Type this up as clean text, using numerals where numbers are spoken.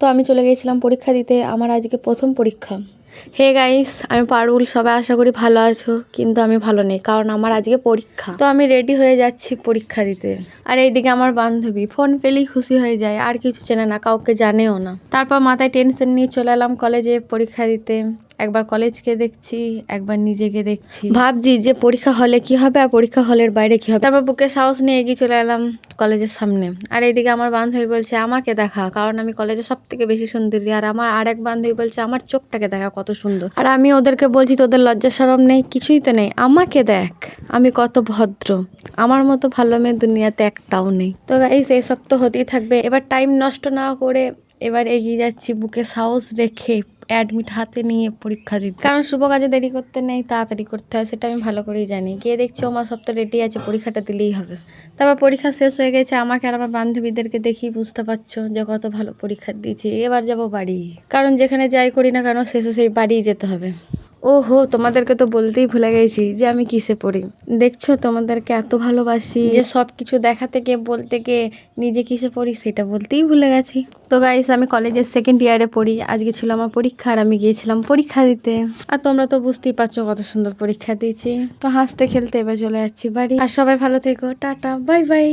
তো আমি চলে গিয়েছিলাম পরীক্ষা দিতে। আমার আজকে প্রথম পরীক্ষা। হে গাইস, আমি পারুল। সবাই আশা করি ভালো আছো, কিন্তু আমি ভালো নেই, কারণ আমার আজকে পরীক্ষা। তো আমি রেডি হয়ে যাচ্ছি পরীক্ষা দিতে। আর এইদিকে আমার বান্ধবী ফোন পেলেই খুশি হয়ে যায়, আর কিছু চেনে না, কাউকে জানেও না। তারপর মাথায় টেনশন নিয়ে চলে এলাম কলেজে পরীক্ষা দিতে। একবার কলেজকে দেখছি, একবার নিজেকে দেখছি, ভাবছি যে পরীক্ষা হলে কি হবে আর পরীক্ষা হলের বাইরে কি হবে। তারপর বুকে সাহস নিয়ে এগিয়ে চলে এলাম কলেজের সামনে। আর এইদিকে আমার বান্ধবী বলছে আমাকে দেখা, কারণ আমি কলেজে সব থেকে বেশি সুন্দরী। আর আমার আরেক বান্ধবী বলছে আমার চোখটাকে দেখা কত সুন্দর। আর আমি ওদেরকে বলছি তোদের লজ্জা শরম নেই, কিছুই তো নেই, আমাকে দেখ আমি কত ভদ্র। আমার মতো ভালো মেয়ে দুনিয়াতে একটাও নেই। তো গাইস, এইসব তো হতেই থাকবে। এবার টাইম নষ্ট না করে এবার এগিয়ে যাচ্ছি বুকে সাহস রেখে, অ্যাডমিট হাতে নিয়ে পরীক্ষা দিতে। কারণ শুভ কাজে দেরি করতে নেই, তাড়াতাড়ি করতে হয়, সেটা আমি ভালো করেই জানি। গিয়ে দেখছি ও মা সব তো রেডি আছে, পরীক্ষাটা দিলেই হবে। তারপর পরীক্ষা শেষ হয়ে গেছে। আমাকে আর আমার বান্ধবীদেরকে দেখি বুঝতে পারছো যে কত ভালো পরীক্ষা দিয়েছি। এবার যাব বাড়ি, কারণ যেখানে যাই করি না কেন শেষে সেই বাড়িই যেতে হবে। ওহো, তোমাদেরকে তো বলতেই ভুলে গেছি যে আমি কিসে পড়ি। দেখছো, তোমাদেরকে এত ভালোবাসি যে সব কিছু দেখাতে গিয়ে বলতে গিয়ে নিজে কিসে পড়ি সেটা বলতেই ভুলে গেছি। তো গাইস, আমি কলেজের সেকেন্ড ইয়ারে পড়ি। আজকে ছিল আমার পরীক্ষা আর আমি গিয়েছিলাম পরীক্ষা দিতে। আর তোমরা তো বুঝতেই পারছো কত সুন্দর পরীক্ষা দিয়েছি। তো হাসতে খেলতে এবার চলে যাচ্ছি বাড়ি। আর সবাই ভালো থেকো, টাটা, বাই বাই।